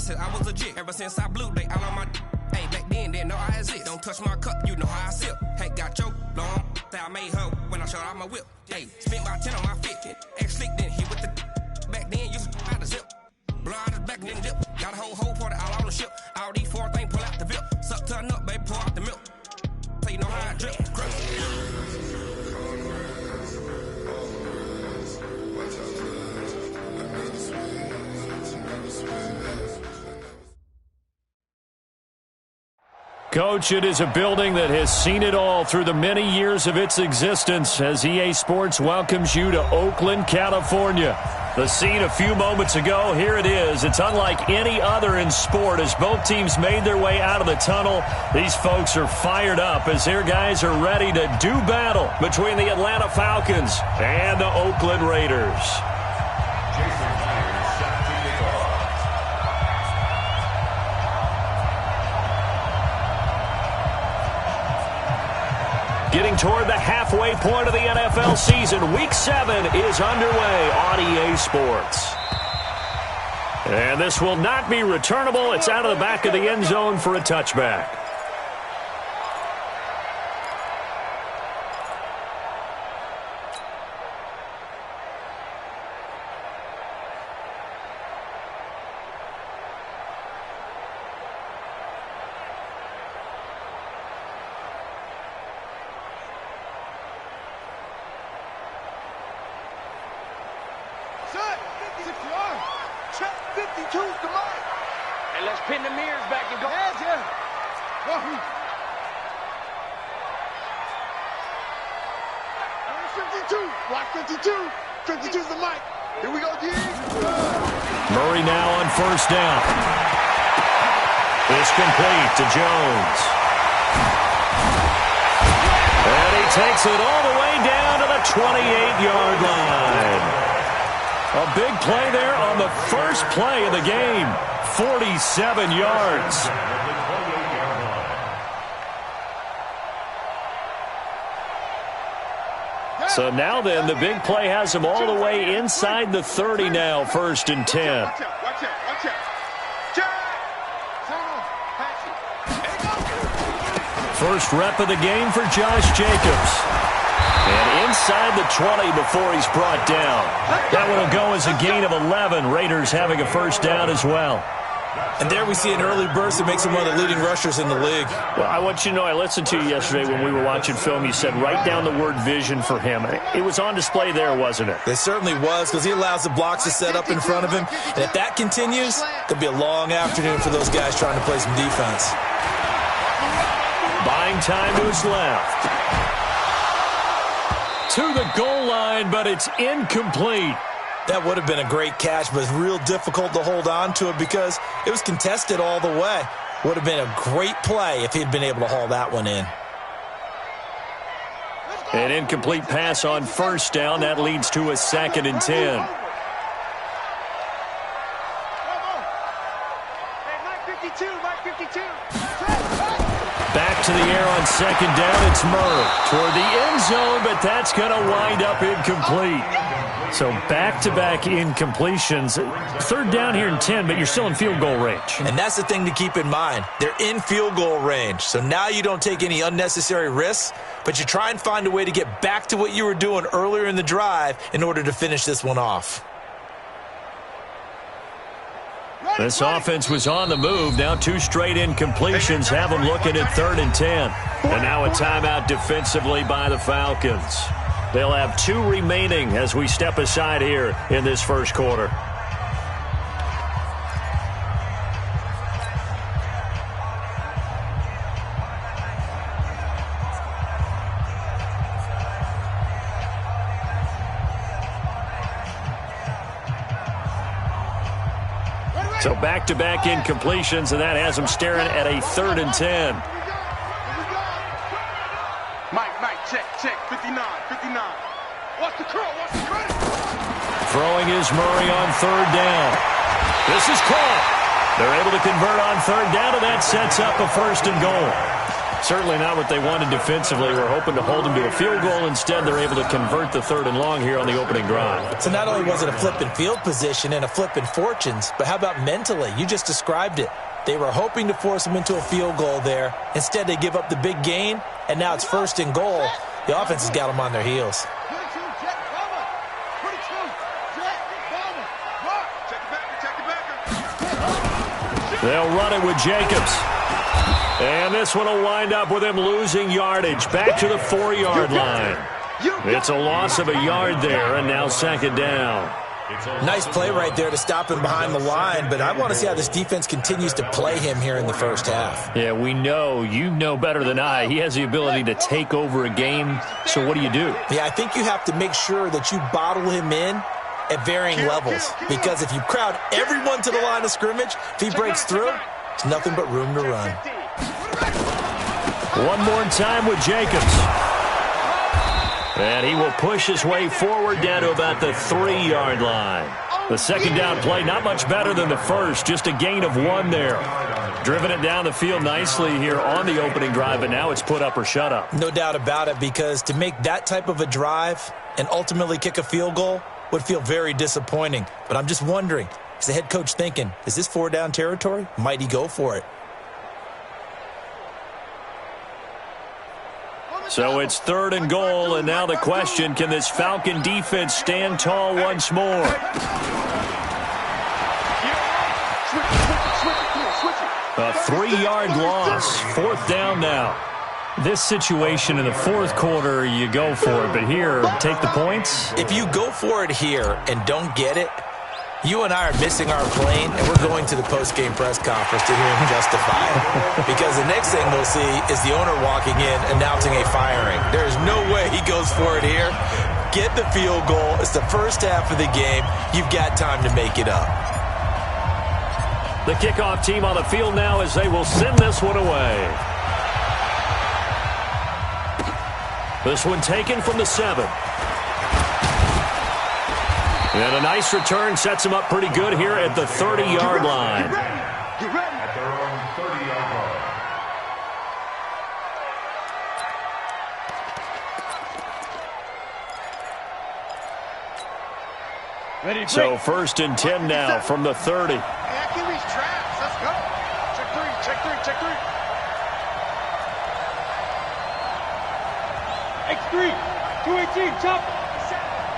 said I was legit. Ever since I blew, they all on my. Hey, back then, didn't know I exist. Don't touch my cup, you know how I sip. Hey, got your long that I made her when I showed out my whip. Hey, spent about 10 on my fit. Ex-slick, then hit with the. Back then, used to out the zip. Blood is back, then dip. Got a whole party all on the ship. All these four things, pull out the VIP. Suck to a nut, baby, pour out the milk. So you know how I drip. Coach, it is a building that has seen it all through the many years of its existence as EA Sports welcomes you to Oakland, California. The scene a few moments ago, here it is. It's unlike any other in sport as both teams made their way out of the tunnel. These folks are fired up as their guys are ready to do battle between the Atlanta Falcons and the Oakland Raiders. Getting toward the halfway point of the NFL season, Week 7 is underway on EA Sports. And this will not be returnable. It's out of the back of the end zone for a touchback. Murray now on first down. It's complete to Jones. And he takes it all the way down to the 28-yard line. A big play there on the first play of the game. 47 yards. So now then, the big play has him all the way inside the 30 now, 1st and 10. First rep of the game for Josh Jacobs. And inside the 20 before he's brought down. That one will go as a gain of 11. Raiders having a first down as well. And there we see an early burst that makes him one of the leading rushers in the league. Well, I want you to know, I listened to you yesterday when we were watching film. You said write down the word vision for him. It was on display there, wasn't it? It certainly was, because he allows the blocks to set up in front of him. And if that continues, it'll be a long afternoon for those guys trying to play some defense. Buying time to his left. To the goal line, but it's incomplete. That would have been a great catch, but it's real difficult to hold on to it because it was contested all the way. Would have been a great play if he'd been able to haul that one in. An incomplete pass on first down. That leads to a 2nd and 10. Back to the air on 2nd down. It's Murray toward the end zone, but that's going to wind up incomplete. So back-to-back incompletions. 3rd down here and 10, but you're still in field goal range. And that's the thing to keep in mind. They're in field goal range. So now you don't take any unnecessary risks, but you try and find a way to get back to what you were doing earlier in the drive in order to finish this one off. This offense was on the move. Now 2 straight incompletions have them looking at 3rd and 10. And now a timeout defensively by the Falcons. They'll have 2 remaining as we step aside here in this first quarter. So back-to-back incompletions, and that has them staring at a 3rd and 10. Mike, check, 59. Watch the curl, Throwing is Murray on 3rd down. This is caught. They're able to convert on 3rd down, and that sets up a 1st and goal. Certainly not what they wanted defensively. We're hoping to hold them to a field goal. Instead, they're able to convert the 3rd and long here on the opening drive. So not only was it a flip in field position and a flip in fortunes, but how about mentally? You just described it. They were hoping to force them into a field goal there. Instead, they give up the big gain, and now it's 1st and goal. The offense has got them on their heels. They'll run it with Jacobs. And this one will wind up with him losing yardage back to the 4-yard line. It's a loss of a yard there, and now 2nd down. Nice play right there to stop him behind the line, but I want to see how this defense continues to play him here in the first half. Yeah, we know. You know better than I. He has the ability to take over a game, so what do you do? Yeah, I think you have to make sure that you bottle him in at varying levels, because if you crowd everyone to the line of scrimmage, if he breaks through, it's nothing but room to run. One more time with Jacobs. And he will push his way forward down to about the 3-yard line. The 2nd down play, not much better than the first, just a gain of 1 there. Driven it down the field nicely here on the opening drive, and now it's put up or shut up. No doubt about it, because to make that type of a drive and ultimately kick a field goal would feel very disappointing. But I'm just wondering, is the head coach thinking, is this 4-down territory? Might he go for it? So it's 3rd and goal, and now the question, can this Falcon defense stand tall once more? A 3-yard loss, 4th down now. This situation in the 4th quarter, you go for it, but here, take the points? If you go for it here and don't get it, you and I are missing our plane, and we're going to the post-game press conference to hear him justify it. Because the next thing we'll see is the owner walking in announcing a firing. There's no way he goes for it here. Get the field goal. It's the first half of the game. You've got time to make it up. The kickoff team on the field now as they will send this one away. This one taken from the 7. And a nice return sets him up pretty good here at the 30-yard line. Get ready. At their own 30-yard line. Ready, so 1st and 10 now from the 30. Achilles traps. Let's go. Check 3, check 3, check 3. X3, 218, chop.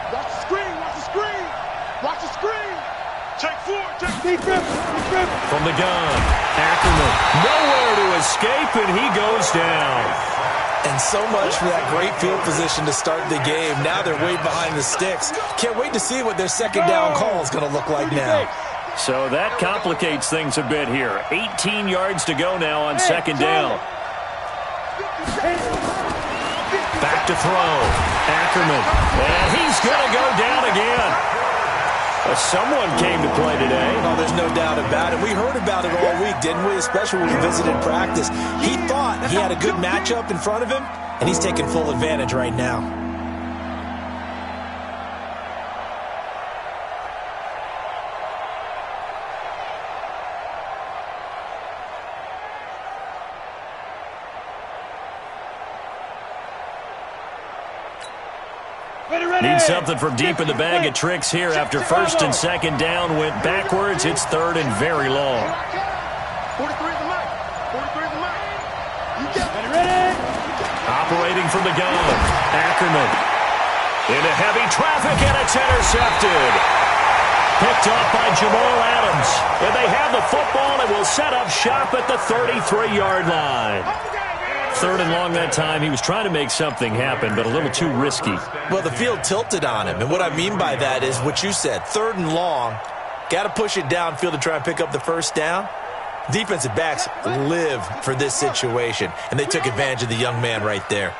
Watch the screen, watch the screen. Watch the screen. Check 4, check deep grip. From the gun, Ackerman nowhere to escape, and he goes down. And so much for that great field position to start the game. Now they're way behind the sticks. Can't wait to see what their 2nd down call is going to look like now. So that complicates things a bit here. 18 yards to go now on 2nd down. Back to throw. Ackerman. And he's going to go down again. Someone came to play today. Oh, there's no doubt about it. We heard about it all week, didn't we? Especially when we visited practice. He thought he had a good matchup in front of him, and he's taking full advantage right now. Need something from deep in the bag of tricks here after 1st and 2nd down went backwards. It's 3rd and very long. 43 is the mic. 43 is the mic. You get ready. Operating from the gun. Ackerman. Into heavy traffic, and it's intercepted. Picked up by Jamal Adams. And they have the football and will set up shop at the 33-yard line. 3rd and long that time. He was trying to make something happen, but a little too risky. Well, the field tilted on him, and what I mean by that is what you said. 3rd and long, got to push it downfield to try and pick up the 1st down. Defensive backs live for this situation, and they took advantage of the young man right there.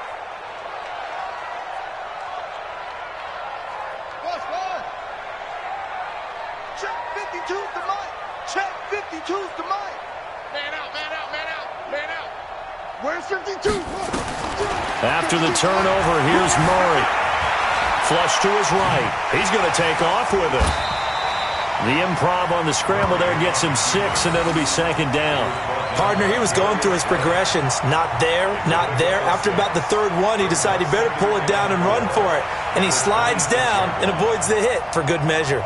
check 52's the mic. Check 52's the mic. Man out, man out, man out, man out. Where's 52? After the turnover, here's Murray. Flush to his right. He's going to take off with it. The improv on the scramble there gets him 6, and it'll be second down. Partner, he was going through his progressions. Not there, not there. After about the third one, he decided he better pull it down and run for it. And he slides down and avoids the hit for good measure.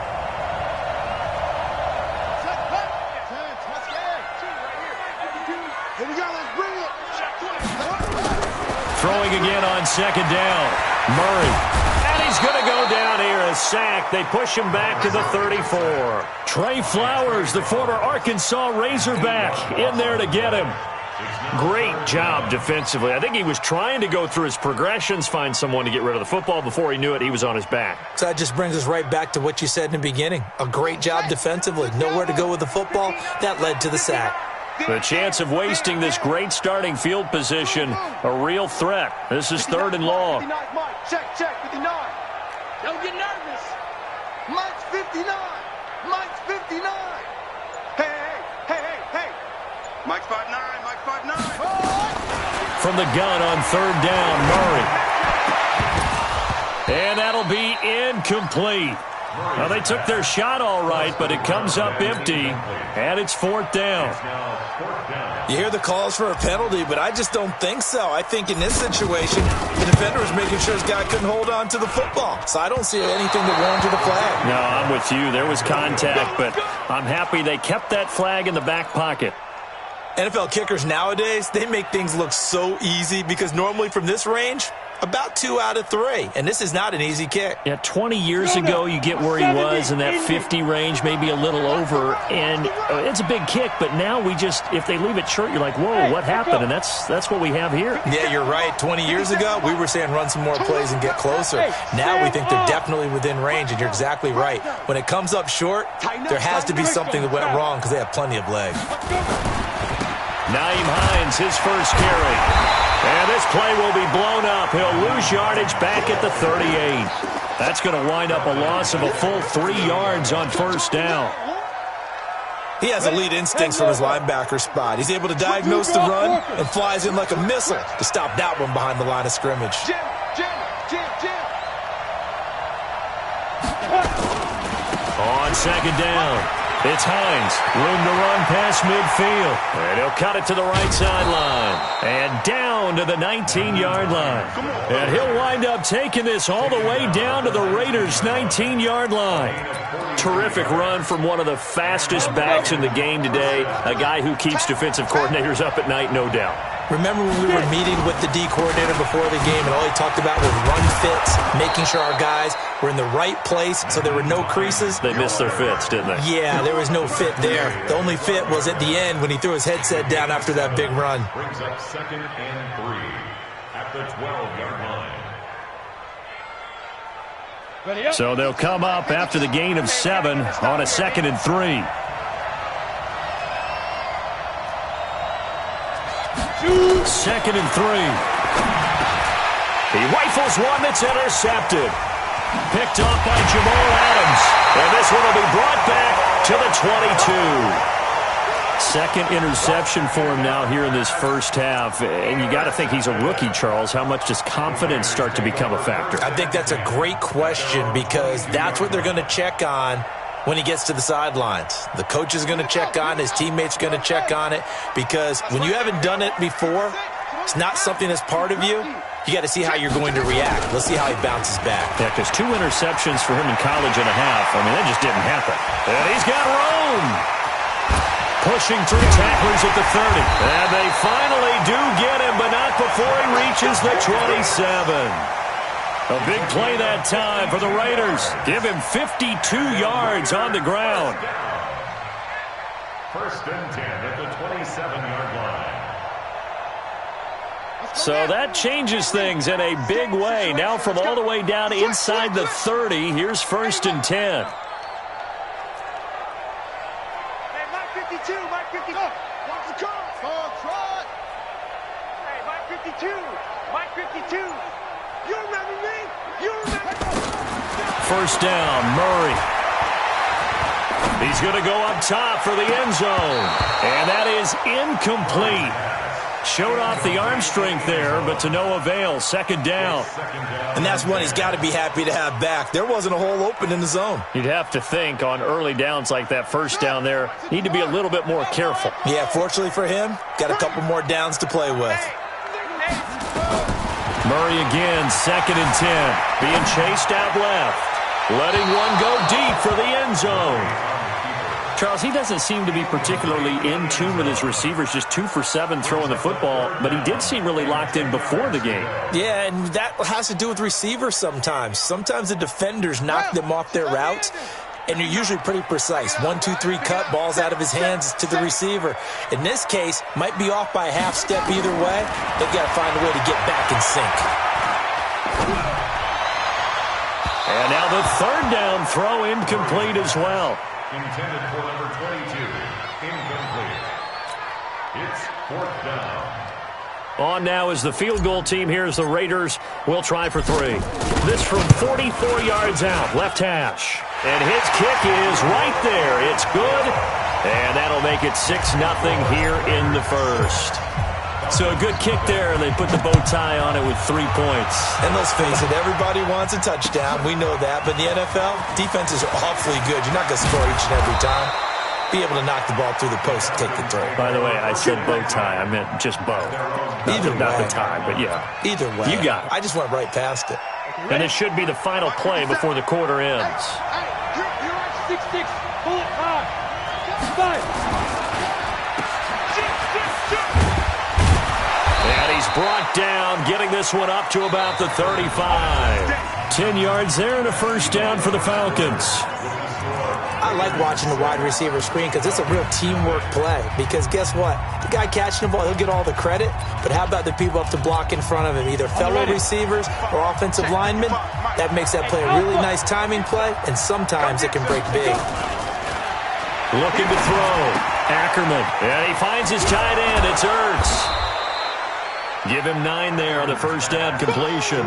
Throwing again on second down. Murray. And he's going to go down here. A sack. They push him back to the 34. Trey Flowers, the former Arkansas Razorback, in there to get him. Great job defensively. I think he was trying to go through his progressions, find someone to get rid of the football. Before he knew it, he was on his back. So that just brings us right back to what you said in the beginning. A great job defensively. Nowhere to go with the football. That led to the sack. The chance of wasting this great starting field position, a real threat. This is 3rd and long. Check, 59. Don't get nervous. Mike's 59. Mike's 59. Hey. Mike's 5'9", Mike's 5'9". From the gun on 3rd down, Murray. And that'll be incomplete. Well, they took their shot all right, but it comes up empty, and it's 4th down. You hear the calls for a penalty, but I just don't think so. I think in this situation, the defender was making sure his guy couldn't hold on to the football. So I don't see anything that warranted a flag. No, I'm with you. There was contact, but I'm happy they kept that flag in the back pocket. NFL kickers nowadays, they make things look so easy because normally from this range, about 2 out of 3. And this is not an easy kick. Yeah, 20 years ago, you get where he was in that 50 range, maybe a little over. And it's a big kick, but now we just, if they leave it short, you're like, whoa, what happened? And that's what we have here. Yeah, you're right. 20 years ago, we were saying run some more plays and get closer. Now we think they're definitely within range, and you're exactly right. When it comes up short, there has to be something that went wrong because they have plenty of legs. Nyheim Hines, his first carry. And this play will be blown up. He'll lose yardage back at the 38. That's going to wind up a loss of a full 3 yards on 1st down. He has elite instincts from his linebacker spot. He's able to diagnose the run and flies in like a missile to stop that one behind the line of scrimmage. On second down, it's Hines. Room to run past midfield. And he'll cut it to the right sideline. And down to the 19-yard line. And he'll wind up taking this all the way down to the Raiders' 19-yard line. Terrific run from one of the fastest backs in the game today. A guy who keeps defensive coordinators up at night, no doubt. Remember when we were meeting with the D coordinator before the game and all he talked about was run fits, making sure our guys were in the right place so there were no creases? They missed their fits, didn't they? Yeah, there was no fit there. The only fit was at the end when he threw his headset down after that big run. Brings up 2nd and 3 at the 12-yard line. So they'll come up after the gain of 7 on a 2nd and 3. Second and 3. He rifles one that's intercepted. Picked off by Jamal Adams. And this one will be brought back to the 22. Second interception for him now here in this first half. And you got to think he's a rookie, Charles. How much does confidence start to become a factor? I think that's a great question because that's what they're going to check on when he gets to the sidelines. The coach is going to check on it. His teammates are going to check on it because when you haven't done it before, it's not something that's part of you. You got to see how you're going to react. Let's see how he bounces back. Yeah, because 2 interceptions for him in college and a half. I mean, that just didn't happen. And he's got room. Pushing through tacklers at the 30. And they finally do get him, but not before he reaches the 27. A big play that time for the Raiders. Give him 52 yards on the ground. 1st and 10 at the 27-yard line. So that changes things in a big way. Now from all the way down inside the 30, here's 1st and 10. Hey, Mike 52, Mike 52. Watch the car. Trot. Hey, Mike 52, Mike 52. You remember me? You remember? 1st down, Murray. He's going to go up top for the end zone. And that is incomplete. Showed off the arm strength there, but to no avail. Second down. And that's one he's got to be happy to have back. There wasn't a hole open in the zone. You'd have to think on early downs like that first down there, need to be a little bit more careful. Yeah, fortunately for him, got a couple more downs to play with. Murray again, 2nd and 10. Being chased out left. Letting one go deep for the end zone. Charles, he doesn't seem to be particularly in tune with his receivers, just 2 for 7 throwing the football, but he did seem really locked in before the game. Yeah, and that has to do with receivers sometimes. Sometimes the defenders knock them off their routes, and you're usually pretty precise. 1, 2, 3 cut, balls out of his hands to the receiver. In this case, might be off by a half step either way. They've got to find a way to get back in sync. And now the 3rd down throw incomplete as well. Intended for number 22. Incomplete. It's 4th down. On now is the field goal team. Here's the Raiders. We'll try for 3. This from 44 yards out, left hash. And his kick is right there. It's good. And that'll make it 6-0 here in the first. So a good kick there, and they put the bow tie on it with 3 points. And let's face it, everybody wants a touchdown. We know that. But in the NFL, defense is awfully good. You're not going to score each and every time. Be able to knock the ball through the post and take the throw. By the way, I said bow tie. I meant just bow. Either way. Not the tie, but yeah. Either way. You got it. I just went right past it. And it should be the final play before the quarter ends. You're on 6-6. Pull it hard. 5. And he's brought down, getting this one up to about the 35. 10 yards there and a first down for the Falcons. I like watching the wide receiver screen because it's a real teamwork play. Because guess what? The guy catching the ball, he'll get all the credit. But how about the people up to block in front of him, either fellow receivers or offensive linemen? That makes that play a really nice timing play, and sometimes it can break big. Looking to throw. Ackerman. And he finds his tight end. It's Ertz. Give him 9 there on the first down completion.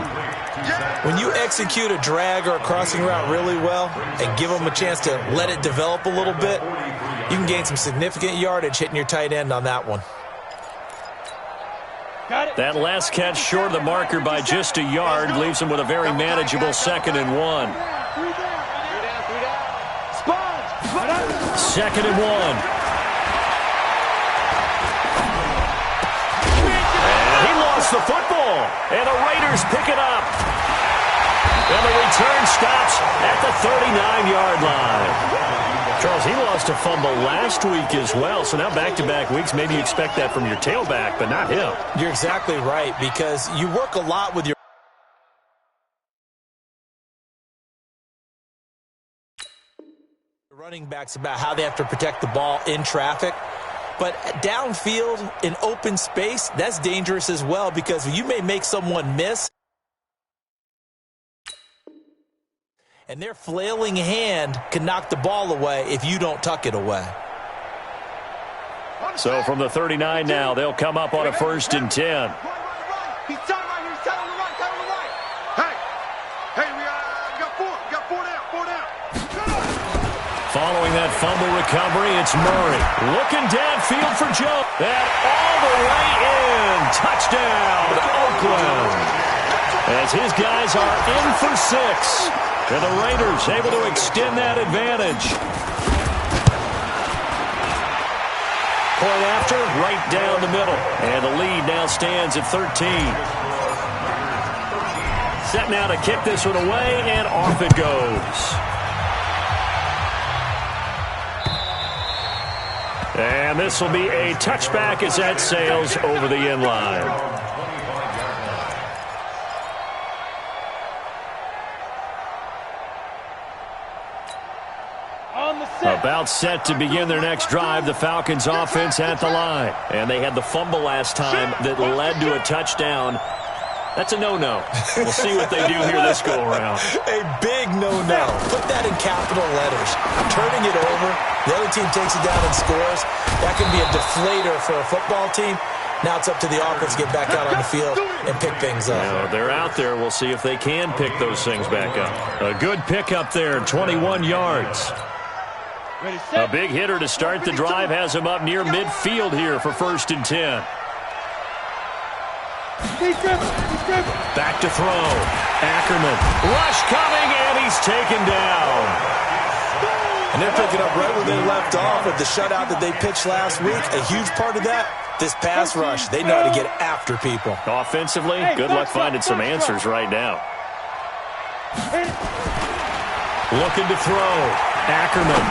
When you execute a drag or a crossing route really well and give them a chance to let it develop a little bit, you can gain some significant yardage hitting your tight end on that one. That last catch short of the marker by just a yard leaves him with a very manageable 2nd and 1. 2nd and 1. The football, and the Raiders pick it up. And the return stops at the 39-yard line. Charles, he lost a fumble last week as well, so now back-to-back weeks, maybe you expect that from your tailback, but not him. You're exactly right, because you work a lot with your running backs about how they have to protect the ball in traffic. But downfield in open space, that's dangerous as well because you may make someone miss. And their flailing hand can knock the ball away if you don't tuck it away. So from the 39 now, they'll come up on a 1st and 10. He's tight right here. He's tight on the right. Tight on the right. Hey, we got 4. We got 4 down. 4 down. Following that fumble recovery, it's Murray. Looking downfield for Joe. And all the way in. Touchdown, Oakland. As his guys are in for 6. And the Raiders able to extend that advantage. Point after, right down the middle. And the lead now stands at 13. Set now to kick this one away, and off it goes. And this will be a touchback as that sails over the end line. About set to begin their next drive, the Falcons offense at the line. And they had the fumble last time that led to a touchdown. That's a no-no. We'll see what they do here this go-around. A big no-no. Put that in capital letters. Turning it over, the other team takes it down and scores. That can be a deflator for a football team. Now it's up to the offense to get back out on the field and pick things up. Now, they're out there. We'll see if they can pick those things back up. A good pickup there, 21 yards. A big hitter to start the drive has him up near midfield here for 1st and 10. Back to throw. Ackerman. Rush coming, and he's taken down. And they're picking up right where they left off with the shutout that they pitched last week. A huge part of that, this pass rush. They know how to get after people. Offensively, good luck finding some answers right now. Looking to throw. Ackerman.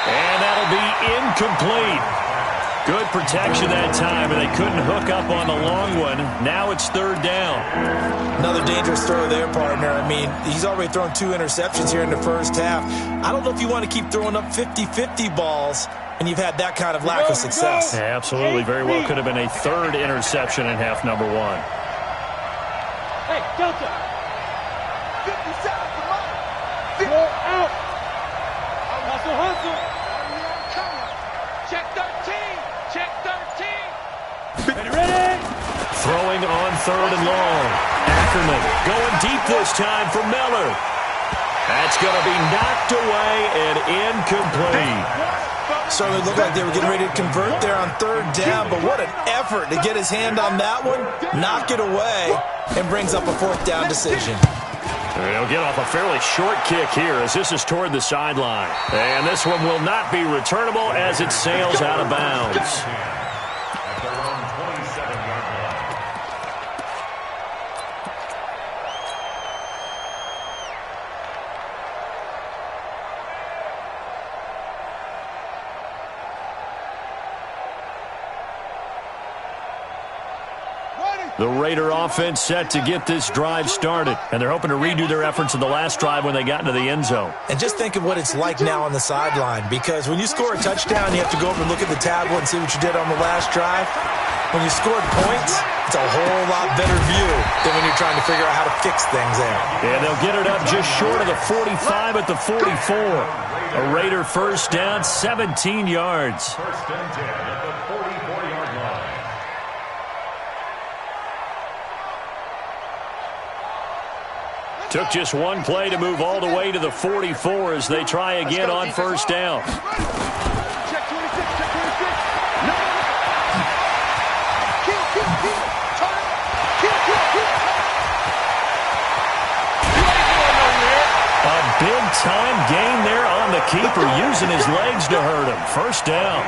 And that'll be incomplete. Good protection that time, and they couldn't hook up on the long one. Now it's third down. Another dangerous throw there, partner. I mean, he's already thrown 2 interceptions here in the first half. I don't know if you want to keep throwing up 50-50 balls and you've had that kind of lack of success. Yeah, absolutely. Very well could have been a third interception in half number 1. Hey, Delta. 50 seconds to mine. 4 out. Hustle, hustle. Check 13. Check 13. Ready? Throwing on third and long. Ackerman going deep this time for Miller. That's going to be knocked away and incomplete. Certainly looked like they were getting ready to convert there on third down, but what an effort to get his hand on that one, knock it away, and brings up a fourth down decision. They'll get off a fairly short kick here as this is toward the sideline. And this one will not be returnable as it sails out of bounds. The Raider offense set to get this drive started, and they're hoping to redo their efforts in the last drive when they got into the end zone. And just think of what it's like now on the sideline, because when you score a touchdown, you have to go over and look at the tablet and see what you did on the last drive. When you scored points, it's a whole lot better view than when you're trying to figure out how to fix things out. And they'll get it up just short of the 45 at the 44. A Raider first down, 17 yards. First and 10 at the 44-yard line. Took just one play to move all the way to the 44 as they try again on first down. Check 26, check 26. No. Kill. Turn. Kill. A big-time gain there on the keeper, using his legs to hurt him. First down.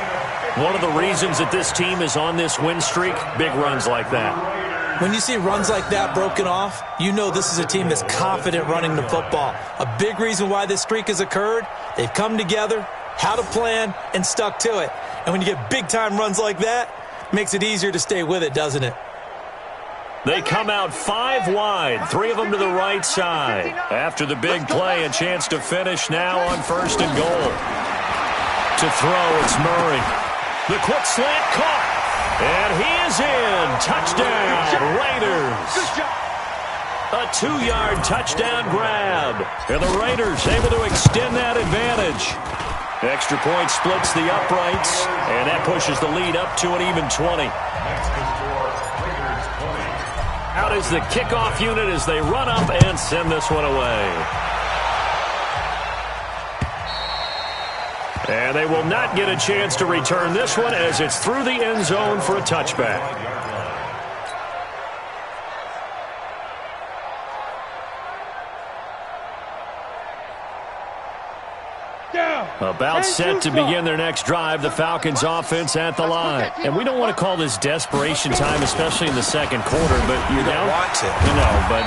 One of the reasons that this team is on this win streak, big runs like that. When you see runs like that broken off, you know this is a team that's confident running the football. A big reason why this streak has occurred, they've come together, had a plan, and stuck to it. And when you get big-time runs like that, it makes it easier to stay with it, doesn't it? They come out 5 wide, 3 of them to the right side. After the big play, a chance to finish now on first and goal. To throw, it's Murray. The quick slant caught. And he is in. Touchdown, Raiders. A 2-yard touchdown grab. And the Raiders able to extend that advantage. Extra point splits the uprights, and that pushes the lead up to an even 20. Next to score, Raiders 20. Out is the kickoff unit as they run up and send this one away. And they will not get a chance to return this one as it's through the end zone for a touchback. About set to begin their next drive, the Falcons offense at the line. And we don't want to call this desperation time, especially in the second quarter, but you're down. Want to. But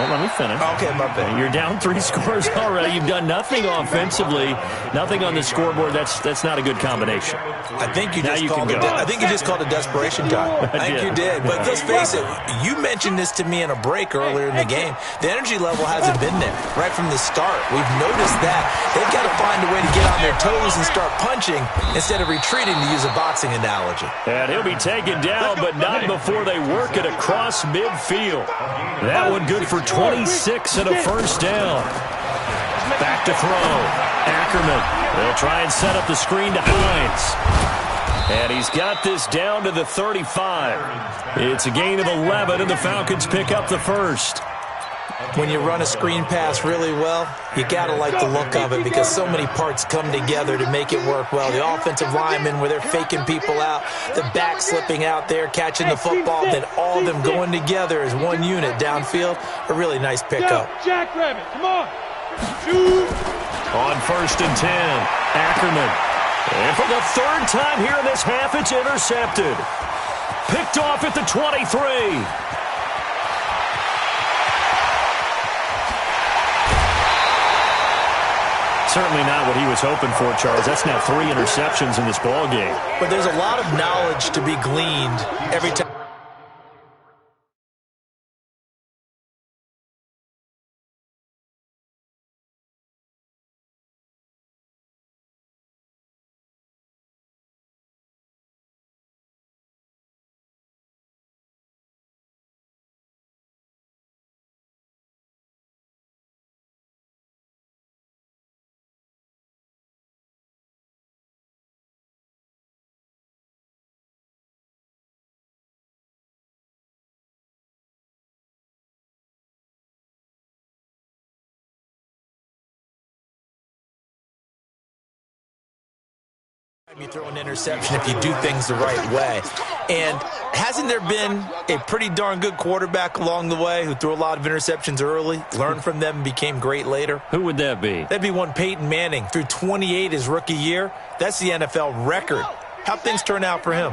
let me finish. Okay, my bad. You're down 3 scores already. You've done nothing offensively, nothing on the scoreboard. That's not a good combination. I think you just called it. I think you just called it desperation time. I think you did. But let's face it. You mentioned this to me in a break earlier in the game. The energy level hasn't been there right from the start. We've noticed that they've got to find a way to get on their toes and start punching instead of retreating, to use a boxing analogy. And he'll be taken down, but not before they work it across midfield. That one good for 26 and a first down. Back to throw. Ackerman. They'll try and set up the screen to Hines. And he's got this down to the 35. It's a gain of 11, and the Falcons pick up the first. When you run a screen pass really well, you got to like the look of it because so many parts come together to make it work well. The offensive linemen, where they're faking people out, the back slipping out there, catching the football, then all of them going together as one unit downfield. A really nice pickup. Jackrabbit, come on. Shoot. On 1st and 10, Ackerman. And for the third time here in this half, it's intercepted. Picked off at the 23. Certainly not what he was hoping for, Charles. That's now 3 interceptions in this ball game. But there's a lot of knowledge to be gleaned every time. You throw an interception if you do things the right way. And hasn't there been a pretty darn good quarterback along the way who threw a lot of interceptions early, learned from them, and became great later? Who would that be? That'd be one Peyton Manning. Threw 28 his rookie year. That's the NFL record. How'd things turn out for him?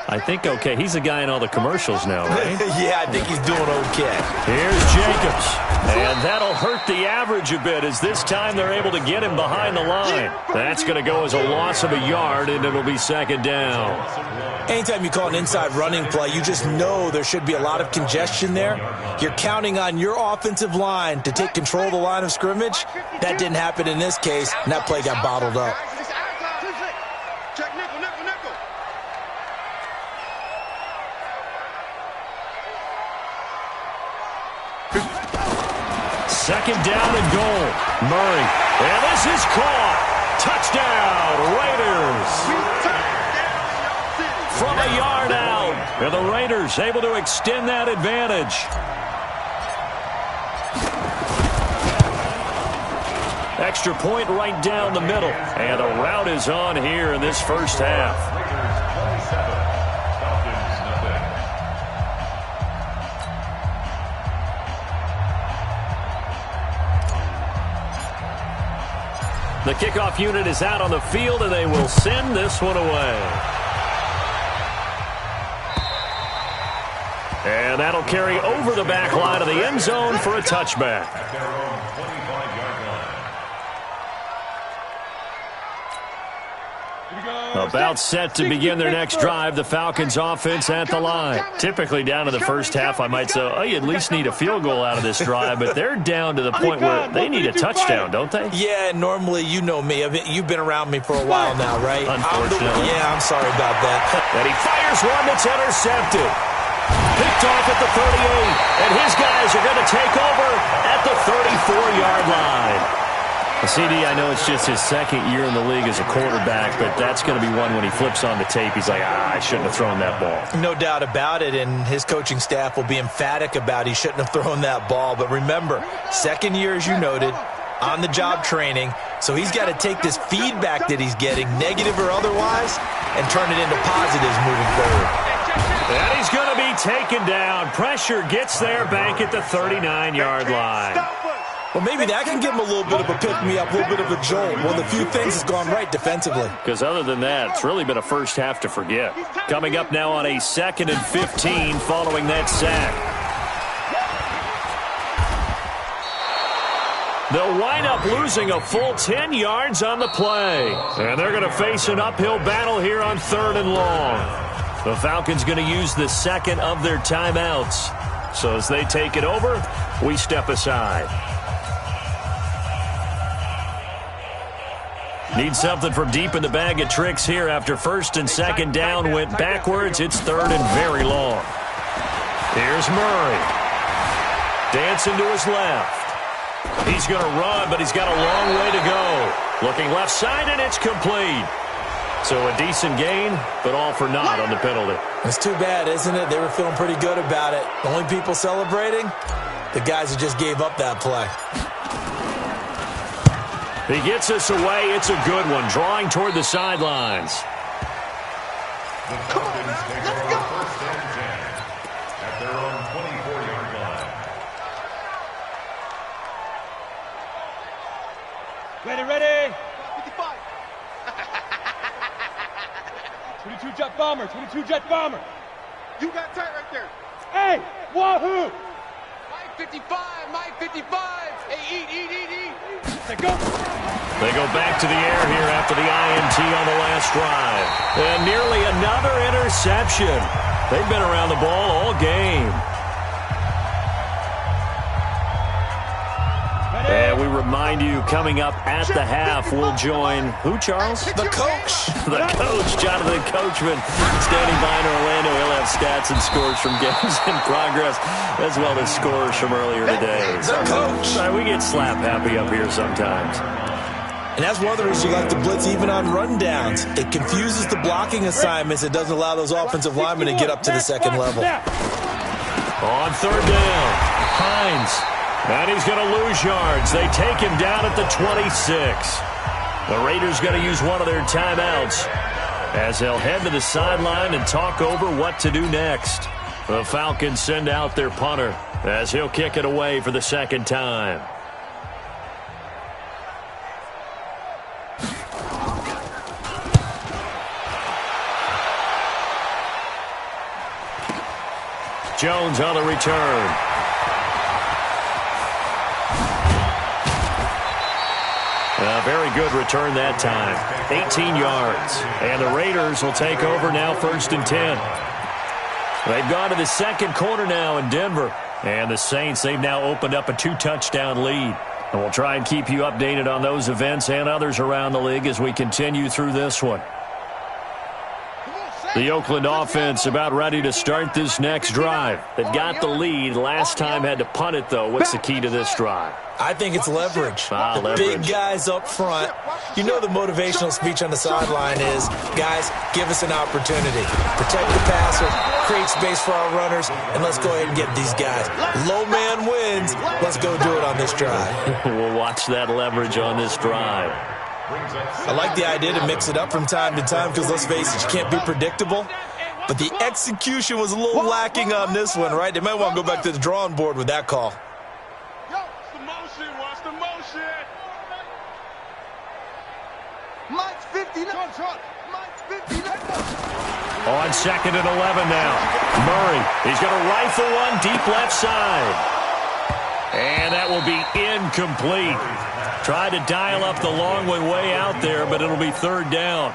I think okay. He's the guy in all the commercials now, right? Yeah, I think he's doing okay. Here's Jacobs. And that'll hurt the average a bit as this time they're able to get him behind the line. That's going to go as a loss of a yard, and it'll be 2nd down. Anytime you call an inside running play, you just know there should be a lot of congestion there. You're counting on your offensive line to take control of the line of scrimmage. That didn't happen in this case, and that play got bottled up. Second down and goal. Murray. And this is caught. Touchdown, Raiders. From a yard out. And the Raiders able to extend that advantage. Extra point right down the middle. And the route is on here in this first half. The kickoff unit is out on the field, and they will send this one away. And that'll carry over the back line of the end zone for a touchback. About set to begin their next drive, the Falcons offense at the line. Typically down to the first half, I might say, oh, you at least need a field goal out of this drive, but they're down to the point where they need a touchdown, don't they? Yeah, normally, you know me. You've been around me for a while now, right? Unfortunately. I'm sorry about that. And he fires one that's intercepted. Picked off at the 38, and his guys are going to take over at the 34-yard line. CD, I know it's just his second year in the league as a quarterback, but that's going to be one when he flips on the tape. He's like, I shouldn't have thrown that ball. No doubt about it, and his coaching staff will be emphatic about he shouldn't have thrown that ball. But remember, second year, as you noted, on-the-job training, so he's got to take this feedback that he's getting, negative or otherwise, and turn it into positives moving forward. And he's going to be taken down. Pressure gets there back at the 39-yard line. Well, maybe that can give him a little bit of a pick-me-up, a little bit of a jolt. One of the few things has gone right defensively. Because other than that, it's really been a first half to forget. Coming up now on a 2nd and 15 following that sack. They'll wind up losing a full 10 yards on the play. And they're going to face an uphill battle here on 3rd and long. The Falcons going to use the second of their timeouts. So as they take it over, we step aside. Need something from deep in the bag of tricks here after 1st and 2nd down went backwards. It's 3rd and very long. Here's Murray. Dancing to his left. He's going to run, but he's got a long way to go. Looking left side, and it's complete. So a decent gain, but all for naught on the penalty. It's too bad, isn't it? They were feeling pretty good about it. The only people celebrating, the guys who just gave up that play. He gets us away. It's a good one, drawing toward the sidelines. The Falcons take over first and 10 at their own 24-yard line. Ready. 55. 22 jet bomber, 22 jet bomber. You got tight right there. Hey, wahoo! Mike 55, Mike 55. Hey, eat. Let's go. They go back to the air here after the INT on the last drive. And nearly another interception. They've been around the ball all game. And we remind you, coming up at the half, we'll join who, Charles? The coach. The coach, Jonathan Coachman, standing by in Orlando. He'll have stats and scores from games in progress, as well as scores from earlier today. The coach. Sorry, we get slap happy up here sometimes. And that's one of the reasons you like to blitz even on rundowns. It confuses the blocking assignments. It doesn't allow those offensive linemen to get up to the second level. On third down, Hines. And he's going to lose yards. They take him down at the 26. The Raiders going to use one of their timeouts as they'll head to the sideline and talk over what to do next. The Falcons send out their punter as he'll kick it away for the second time. Jones on the return. A very good return that time. 18 yards. And the Raiders will take over now, 1st and 10. They've gone to the second quarter now in Denver. And the Saints, they've now opened up a 2-touchdown lead. And we'll try and keep you updated on those events and others around the league as we continue through this one. The Oakland offense about ready to start this next drive. They've got the lead. Last time had to punt it, though. What's the key to this drive? I think it's leverage. The big guys up front. You know the motivational speech on the sideline is, guys, give us an opportunity. Protect the passer, create space for our runners, and let's go ahead and get these guys. Low man wins. Let's go do it on this drive. We'll watch that leverage on this drive. I like the idea to mix it up from time to time because, let's face it, you can't be predictable. But the execution was a little lacking on this one, right? They might want to go back to the drawing board with that call. Watch the motion. Mike's 50. Mike's 50. On 2nd and 11 now. Murray, he's going to rifle one deep left side. And that will be incomplete. Tried to dial up the long one way out there, but it'll be 3rd down.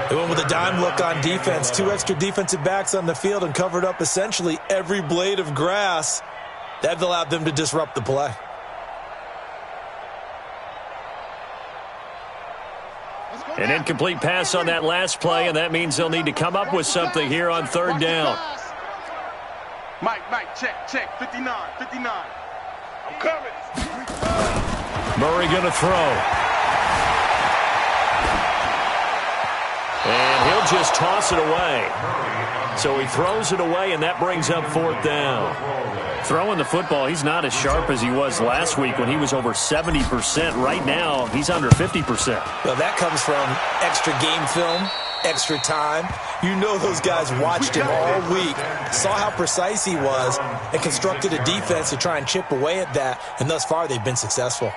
They went with a dime look on defense. 2 extra defensive backs on the field and covered up essentially every blade of grass. That allowed them to disrupt the play. An incomplete pass on that last play, and that means they'll need to come up with something here on 3rd down. Mike, check. 59. I'm coming. Murray going to throw. And he'll just toss it away. So he throws it away, and that brings up 4th down. Throwing the football, he's not as sharp as he was last week when he was over 70%. Right now, he's under 50%. Well, that comes from extra game film, extra time. You know those guys watched him all week, saw how precise he was, and constructed a defense to try and chip away at that. And thus far, they've been successful.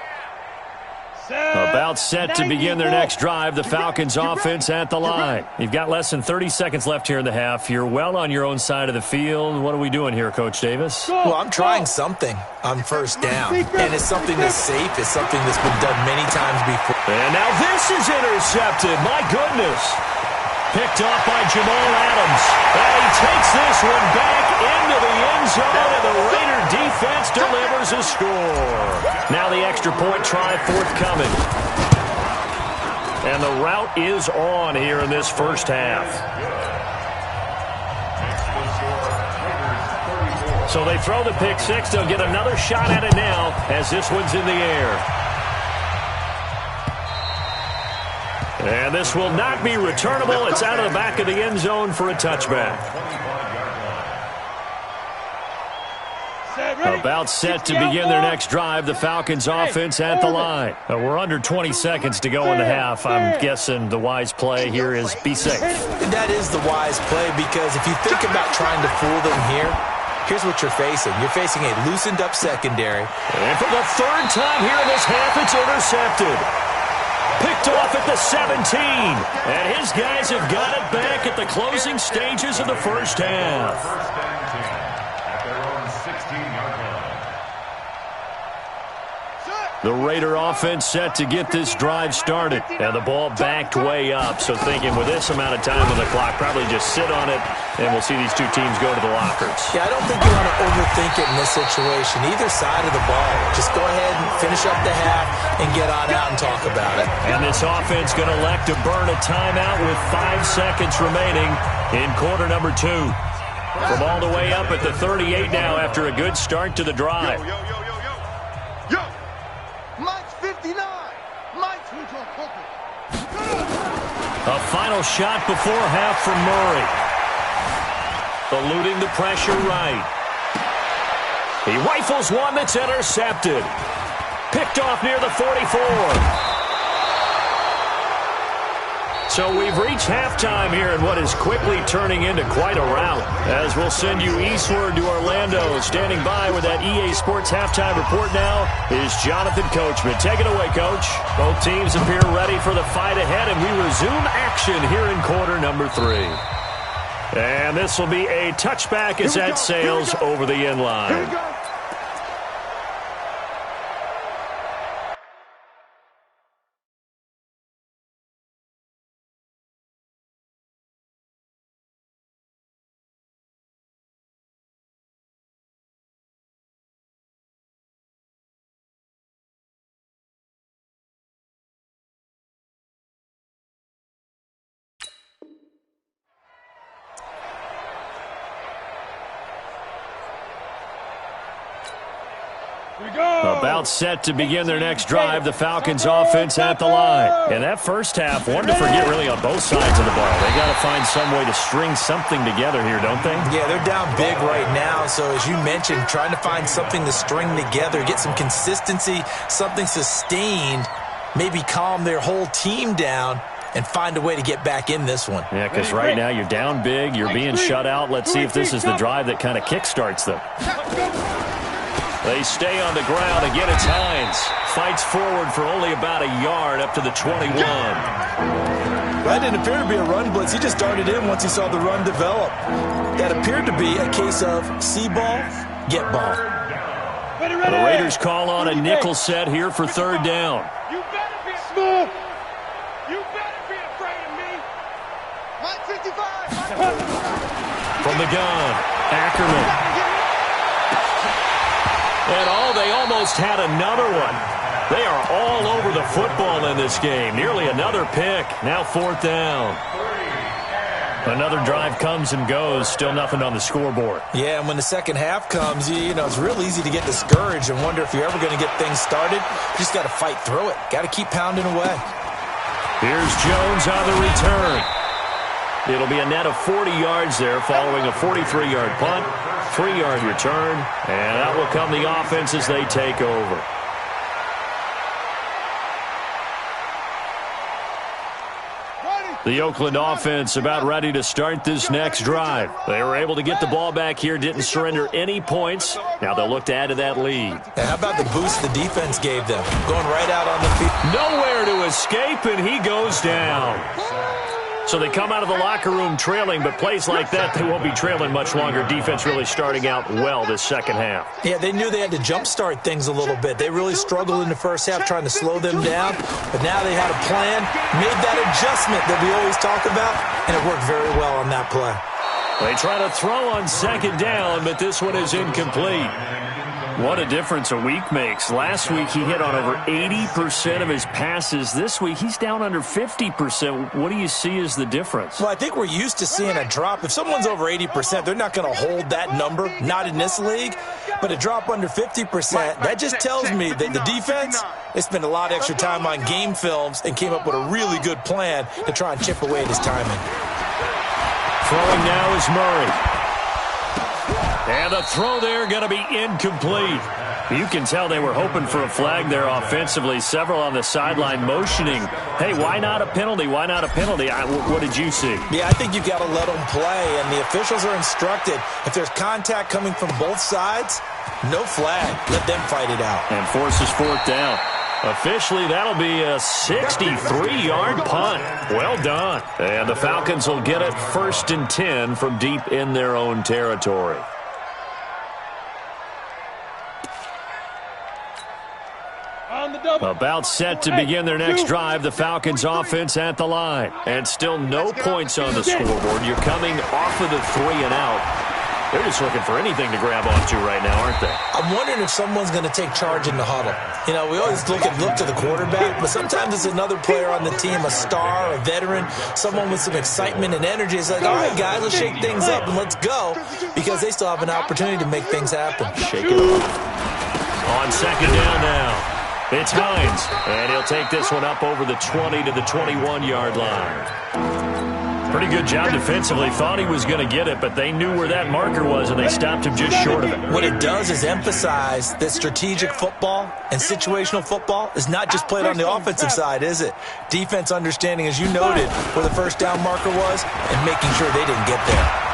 About set to begin their next drive, the Falcons offense at the line. You've got less than 30 seconds left here in the half. You're well on your own side of the field. What are we doing here, Coach Davis? Well, I'm trying something on 1st down, and it's something that's safe. It's something that's been done many times before. And now this is intercepted. My goodness. Picked off by Jamal Adams. And he takes this one back into the end zone, and the Raider defense delivers a score. Now the extra point try forthcoming. And the route is on here in this first half. So they throw the pick six. They'll get another shot at it now as this one's in the air. And this will not be returnable. It's out of the back of the end zone for a touchback. About set to begin their next drive. The Falcons offense at the line. We're under 20 seconds to go in the half. I'm guessing the wise play here is be safe. That is the wise play, because if you think about trying to fool them here, here's what you're facing. You're facing a loosened up secondary. And for the third time here in this half, it's intercepted. Picked off at the 17. And his guys have got it back at the closing stages of the first half. First and 10 at their own 16-yard line. The Raider offense set to get this drive started. And the ball backed way up. So thinking with this amount of time on the clock, probably just sit on it, and we'll see these two teams go to the lockers. Yeah, I don't think you want to overthink it in this situation. Either side of the ball. Just go ahead and finish up the half and get on out and talk about it. And this offense going to elect to burn a timeout with 5 seconds remaining in quarter number 2. From all the way up at the 38 now after a good start to the drive. Yo! Mike's 59! Mike's A final shot before half from Murray. Eluding the pressure right. He rifles one that's intercepted. Picked off near the 44. So we've reached halftime here in what is quickly turning into quite a rout. As we'll send you eastward to Orlando. Standing by with that EA Sports halftime report now is Jonathan Coachman. Take it away, Coach. Both teams appear ready for the fight ahead, and we resume action here in quarter number 3. And this will be a touchback as that sails over the end line. About set to begin their next drive, the Falcons offense at the line. And that first half, one to forget really on both sides of the ball. They got to find some way to string something together here, don't they? Yeah, they're down big right now. So as you mentioned, trying to find something to string together, get some consistency, something sustained, maybe calm their whole team down and find a way to get back in this one. Yeah, because right now you're down big, you're being shut out. Let's see if this is the drive that kind of kickstarts them. They stay on the ground. Again, it's Hines. Fights forward for only about a yard up to the 21. That didn't appear to be a run blitz. He just darted in once he saw the run develop. That appeared to be a case of see ball, get ball. The Raiders call on a nickel set here for third down. You better be smooth. You better be afraid of me. Mike 55. From the gun, Ackerman. And they almost had another one. They are all over the football in this game. Nearly another pick. Now fourth down. Another drive comes and goes. Still nothing on the scoreboard. Yeah, and when the second half comes, you know, it's real easy to get discouraged and wonder if you're ever going to get things started. You just got to fight through it. Got to keep pounding away. Here's Jones on the return. It'll be a net of 40 yards there following a 43-yard punt. 3-yard return, and that will come the offense as they take over. The Oakland offense about ready to start this next drive. They were able to get the ball back here, didn't surrender any points. Now they'll look to add to that lead. And how about the boost the defense gave them? Going right out on the field. Nowhere to escape, and he goes down. So they come out of the locker room trailing, but plays like that, they won't be trailing much longer. Defense really starting out well this second half. Yeah, they knew they had to jumpstart things a little bit. They really struggled in the first half trying to slow them down, but now they had a plan, made that adjustment that we always talk about, and it worked very well on that play. They try to throw on second down, but this one is incomplete. What a difference a week makes. Last week, he hit on over 80% of his passes. This week, he's down under 50%. What do you see as the difference? Well, I think we're used to seeing a drop. If someone's over 80%, they're not going to hold that number, not in this league. But a drop under 50%, that just tells me that the defense, they spent a lot of extra time on game films and came up with a really good plan to try and chip away at his timing. Throwing now is Murray. And the throw there going to be incomplete. You can tell they were hoping for a flag there offensively. Several on the sideline motioning. Hey, why not a penalty? Why not a penalty? What did you see? Yeah, I think you've got to let them play, and the officials are instructed. If there's contact coming from both sides, no flag. Let them fight it out. And forces fourth down. Officially, that'll be a 63-yard punt. Well done. And the Falcons will get it 1st and 10 from deep in their own territory. About set to begin their next drive. The Falcons offense at the line. And still no points on the scoreboard. You're coming off of the 3 and out. They're just looking for anything to grab onto right now, aren't they? I'm wondering if someone's going to take charge in the huddle. You know, we always look to the quarterback, but sometimes it's another player on the team, a star, a veteran, someone with some excitement and energy. It's like, all right, guys, let's shake things up and let's go, because they still have an opportunity to make things happen. Shake it up. On 2nd down now. It's Hines, and he'll take this one up over the 20 to the 21-yard line. Pretty good job defensively. Thought he was going to get it, but they knew where that marker was, and they stopped him just short of it. What it does is emphasize that strategic football and situational football is not just played on the offensive side, is it? Defense understanding, as you noted, where the 1st down marker was and making sure they didn't get there.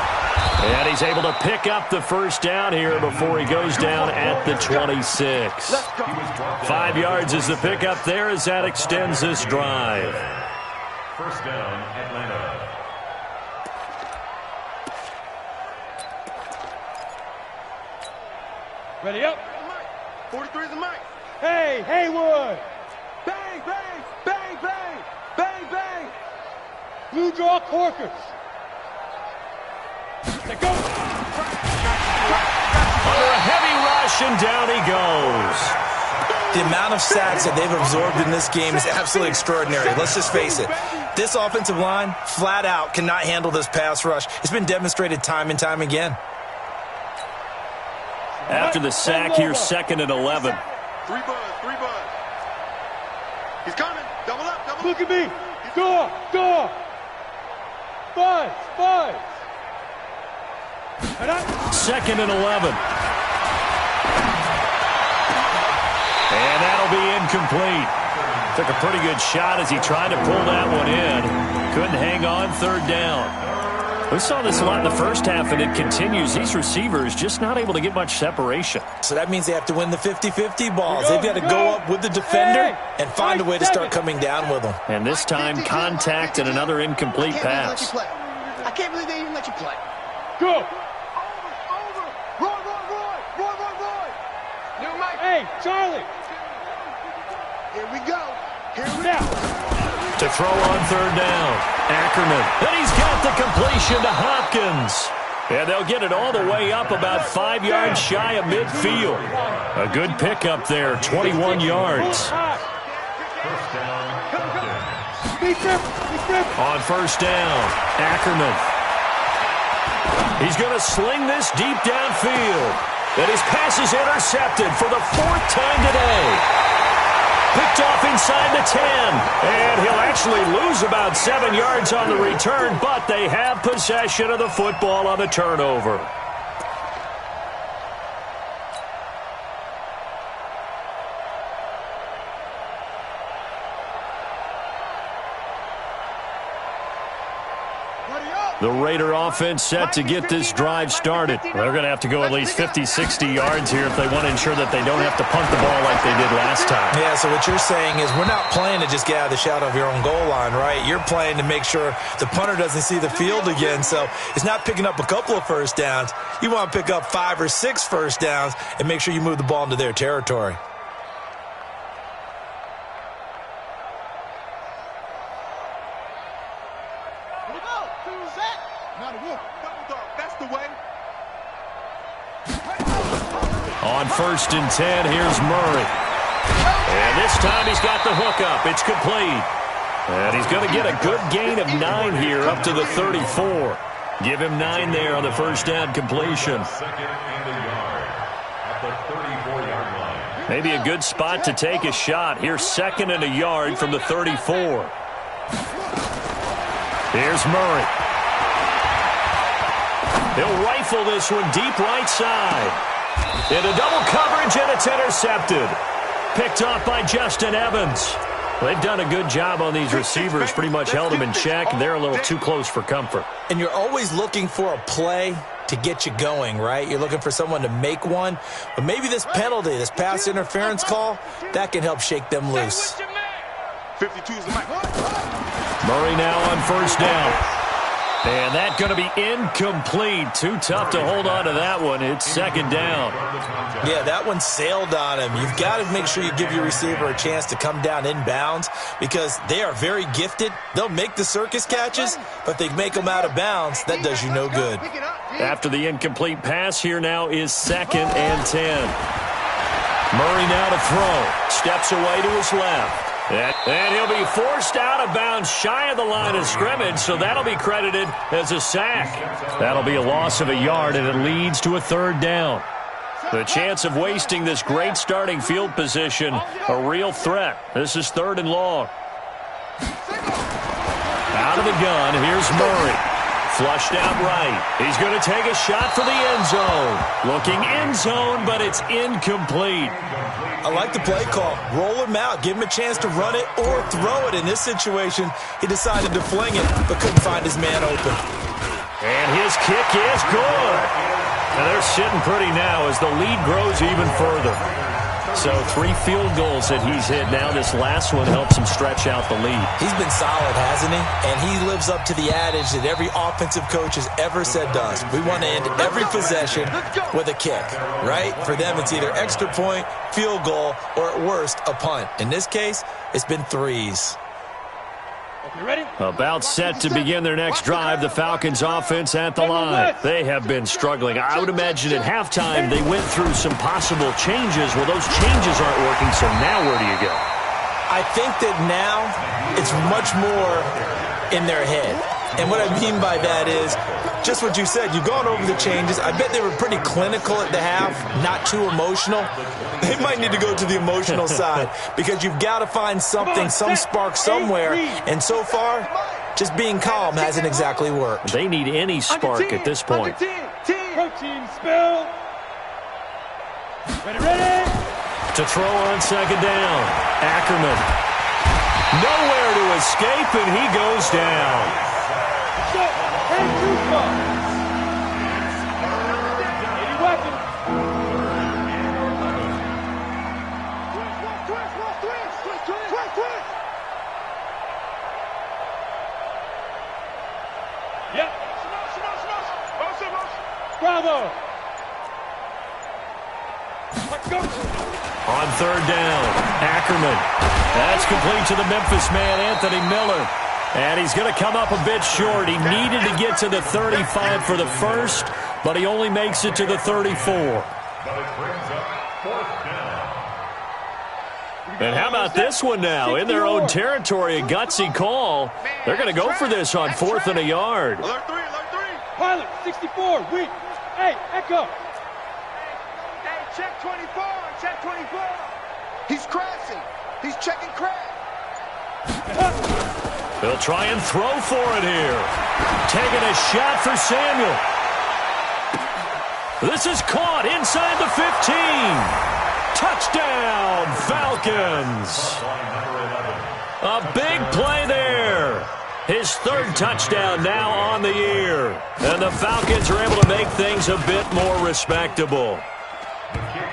And he's able to pick up the 1st down here before he goes down at the 26. 5 yards is the pickup there as that extends this drive. 1st down, Atlanta. Ready up. 43 is a mic. Hey, Haywood. Bang, bang, bang, bang, bang, bang. Blue draw Corkers. Let go. Under a heavy rush, and down he goes. The amount of sacks that they've absorbed in this game is absolutely extraordinary. Let's just face it. This offensive line, flat out, cannot handle this pass rush. It's been demonstrated time and time again. After the sack, here's 2nd and 11. 3 buzz. He's coming. Double up. Look at me. Door. Buzz. 2nd and 11. And that'll be incomplete. Took a pretty good shot as he tried to pull that one in. Couldn't hang on 3rd down. We saw this a lot in the first half, and it continues. These receivers just not able to get much separation. So that means they have to win the 50-50 balls. They've got to go up with the defender and find a way to start coming down with them. And this time, contact and another incomplete pass. I can't believe they even let you play. Go. Over. Roy. New Mike. Hey, Charlie. Here we go. Now. To throw on 3rd down, Ackerman. And he's got the completion to Hopkins. And they'll get it all the way up about 5 yards shy of midfield. A good pickup there, 21 yards. 1st down, On 1st down, Ackerman. He's going to sling this deep downfield. And his pass is intercepted for the 4th time today. Picked off inside the 10. And he'll actually lose about 7 yards on the return, but they have possession of the football on the turnover. The Raider offense set to get this drive started. They're going to have to go at least 50, 60 yards here if they want to ensure that they don't have to punt the ball like they did last time. Yeah, so what you're saying is we're not playing to just get out of the shadow of your own goal line, right? You're playing to make sure the punter doesn't see the field again. So it's not picking up a couple of 1st downs. You want to pick up 5 or 6 1st downs and make sure you move the ball into their territory. On 1st and 10, here's Murray. And this time he's got the hookup. It's complete. And he's going to get a good gain of 9 here up to the 34. Give him 9 there on the first down completion. Maybe a good spot to take a shot. Here's 2nd and a yard from the 34. Here's Murray. He'll rifle this one deep right side. Into double coverage, and it's intercepted. Picked off by Justin Evans. They've done a good job on these receivers, pretty much held them in check, and they're a little too close for comfort. And you're always looking for a play to get you going, right? You're looking for someone to make one. But maybe this penalty, this pass interference call, that can help shake them loose. 52's the mic. Murray now on 1st down. And that's going to be incomplete. Too tough to hold on to that one. It's 2nd down. Yeah, that one sailed on him. You've got to make sure you give your receiver a chance to come down inbounds because they are very gifted. They'll make the circus catches, but they make them out of bounds. That does you no good. After the incomplete pass, here now is 2nd and 10. Murray now to throw. Steps away to his left. And he'll be forced out of bounds shy of the line of scrimmage, so that'll be credited as a sack. That'll be a loss of a yard, and it leads to a 3rd down. The chance of wasting this great starting field position, a real threat. This is 3rd and long. Out of the gun, here's Murray. Flushed out right. He's going to take a shot for the end zone. Looking end zone, but it's incomplete. I like the play call. Roll him out. Give him a chance to run it or throw it. In this situation, he decided to fling it, but couldn't find his man open. And his kick is good. And they're sitting pretty now as the lead grows even further. So 3 field goals that he's hit now. This last one helps him stretch out the lead. He's been solid, hasn't he? And he lives up to the adage that every offensive coach has ever said to us. We want to end every possession with a kick, right? For them, it's either extra point, field goal, or at worst, a punt. In this case, it's been 3s. About set to begin their next drive, the Falcons offense at the line. They have been struggling. I would imagine at halftime they went through some possible changes. Well, those changes aren't working, so now where do you go? I think that now it's much more in their head. And what I mean by that is just what you said. You've gone over the changes. I bet they were pretty clinical at the half, not too emotional. They might need to go to the emotional side because you've got to find something, some spark somewhere. And so far, just being calm hasn't exactly worked. They need any spark at this point. Protein spill. Ready. To throw on 2nd down. Ackerman. Nowhere to escape, and he goes down. Bravo. On 3rd down, Ackerman. That's complete to the Memphis man, Anthony Miller. And he's going to come up a bit short. He needed to get to the 35 for the first, but he only makes it to the 34. And how about this one now? In their own territory, a gutsy call. They're going to go for this on 4th and a yard. Alert 3. Pilot, 64, weak. Hey, Echo. Hey, check 24. He's crashing. He's checking crash. They'll try and throw for it here. Taking a shot for Samuel. This is caught inside the 15. Touchdown, Falcons. A big play there. His 3rd touchdown now on the year. And the Falcons are able to make things a bit more respectable.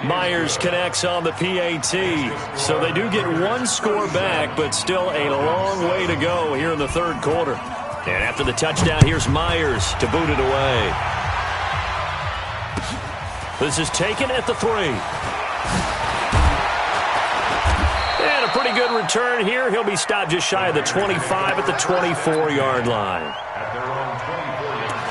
Myers connects on the PAT. So they do get 1 score back, but still a long way to go here in the 3rd quarter. And after the touchdown, here's Myers to boot it away. This is taken at the 3. And a pretty good return here. He'll be stopped just shy of the 25 at the 24-yard line. At their own 24-yard line.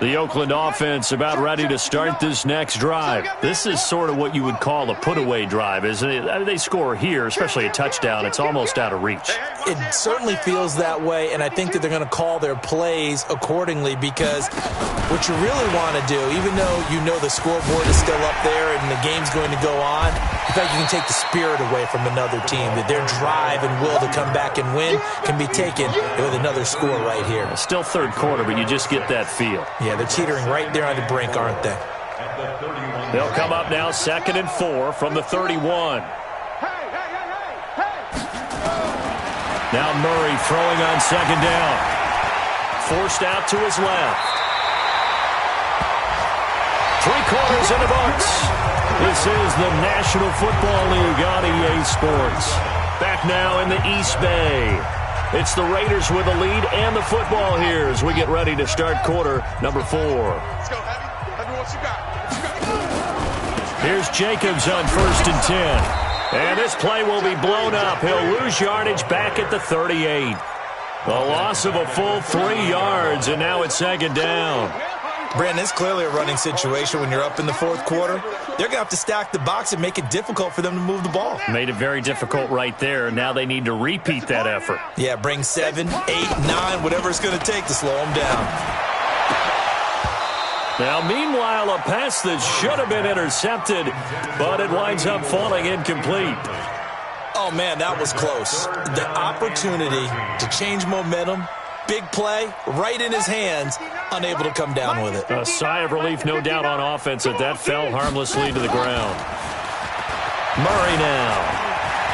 The Oakland offense about ready to start this next drive. This is sort of what you would call a put-away drive, isn't it? I mean, they score here, especially a touchdown. It's almost out of reach. It certainly feels that way, and I think that they're going to call their plays accordingly because what you really want to do, even though you know the scoreboard is still up there and the game's going to go on, in fact, you can take the spirit away from another team, that their drive and will to come back and win can be taken with another score right here. Still third quarter, but you just get that feel. Yeah, they're teetering right there on the brink, aren't they? They'll come up now 2nd and 4 from the 31. Now Murray throwing on 2nd down. Forced out to his left. 3/4 in the books. This is the National Football League on EA Sports. Back now in the East Bay. It's the Raiders with the lead and the football here as we get ready to start quarter number 4. Let's go, Heavy. Heavy, what you got? What you got? Here's Jacobs on 1st and 10. And this play will be blown up. He'll lose yardage back at the 38. A loss of a full 3 yards, and now it's 2nd down. Brandon, it's clearly a running situation when you're up in the 4th quarter. They're going to have to stack the box and make it difficult for them to move the ball. Made it very difficult right there. Now they need to repeat that effort. Yeah, bring 7, 8, 9, whatever it's going to take to slow them down. Now, meanwhile, a pass that should have been intercepted, but it winds up falling incomplete. Oh, man, that was close. The opportunity to change momentum, big play, right in his hands, unable to come down with it. A sigh of relief, no doubt, on offense that fell harmlessly to the ground. Murray now,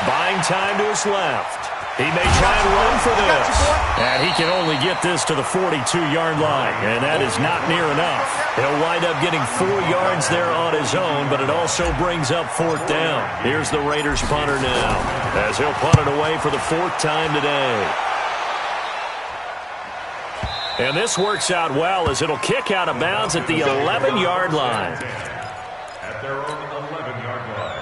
buying time to his left. He may try and run for this. And he can only get this to the 42-yard line, and that is not near enough. He'll wind up getting 4 yards there on his own, but it also brings up 4th down. Here's the Raiders punter now, as he'll punt it away for the 4th time today. And this works out well as it'll kick out of bounds at the 11-yard line. At their own 11-yard line.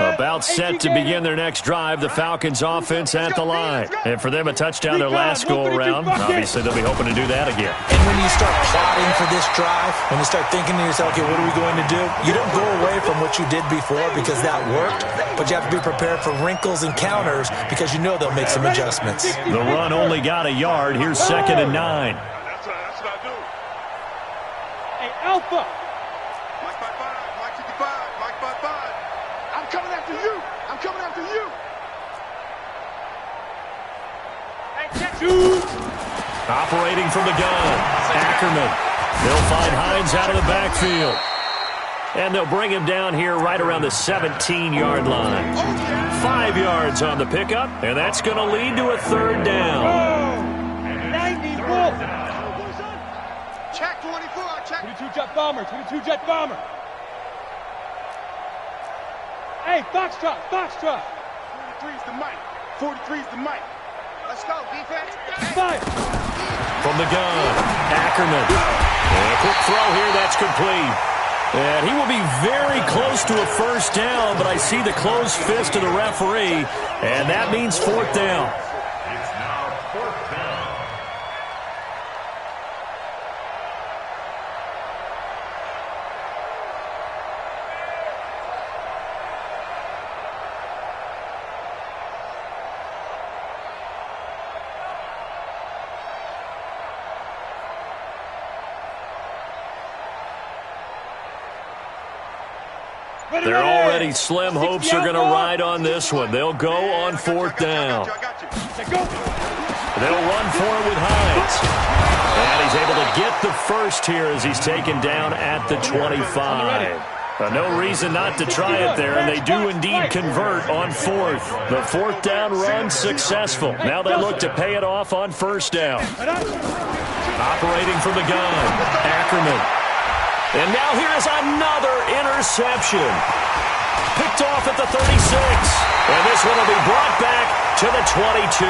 About set to begin their next drive, the Falcons offense at the line. And for them, a touchdown their last go-around. Obviously, they'll be hoping to do that again. And when you start plotting for this drive, when you start thinking to yourself, okay, what are we going to do? You don't go away from what you did before because that worked, but you have to be prepared for wrinkles and counters because you know they'll make some adjustments. The run only got a yard. Here's 2nd and 9. That's what I do. Hey, Alpha. Mike 55, Mike 55, Mike 55. I'm coming after you. I'm coming after you. Hey, catch you. Operating from the gun, Ackerman. They'll find Hines out of the backfield. And they'll bring him down here right around the 17-yard line. 5 yards on the pickup, and that's going to lead to a 3rd down. 94. Check 24. Check. 22 jet bomber. 22 jet bomber. Hey, Foxtrot. Foxtrot. 43's the mic. 43's the mic. Let's go, defense. Fire. From the gun, Ackerman. And a quick throw here, that's complete. And he will be very close to a 1st down, but I see the closed fist of the referee, and that means 4th down. It's now 4th down. There are already slim hopes are going to ride on this one. They'll go on 4th down. They'll run for it with Hines. And he's able to get the first here as he's taken down at the 25. No reason not to try it there, and they do indeed convert on 4th. The 4th down run successful. Now they look to pay it off on 1st down. Operating from the gun, Ackerman. And now here is another interception. Picked off at the 36. And this one will be brought back to the 22.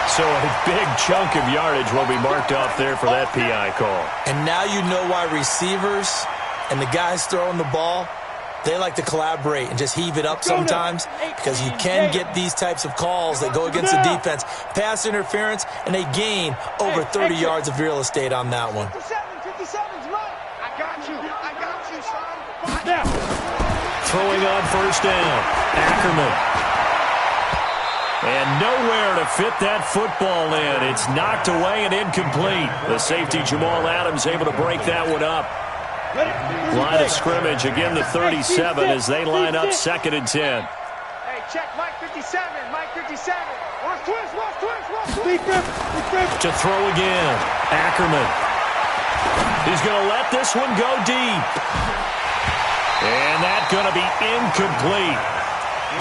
So a big chunk of yardage will be marked off there for that PI call. And now you know why receivers and the guys throwing the ball They like to collaborate and just heave it up sometimes because you can get these types of calls that go against the defense. Pass interference, and they gain over 30 yards of real estate on that one. 57's mine. I got you, son. Now. Throwing on first down. Ackerman. And nowhere to fit that football in. It's knocked away and incomplete. The safety, Jamal Adams, able to break that one up. Line of scrimmage, again the 37 as they line up 2nd and 10. Hey, check Mike 57. Mike 57. Watch twist. To throw again. Ackerman. He's going to let this one go deep. And that's going to be incomplete.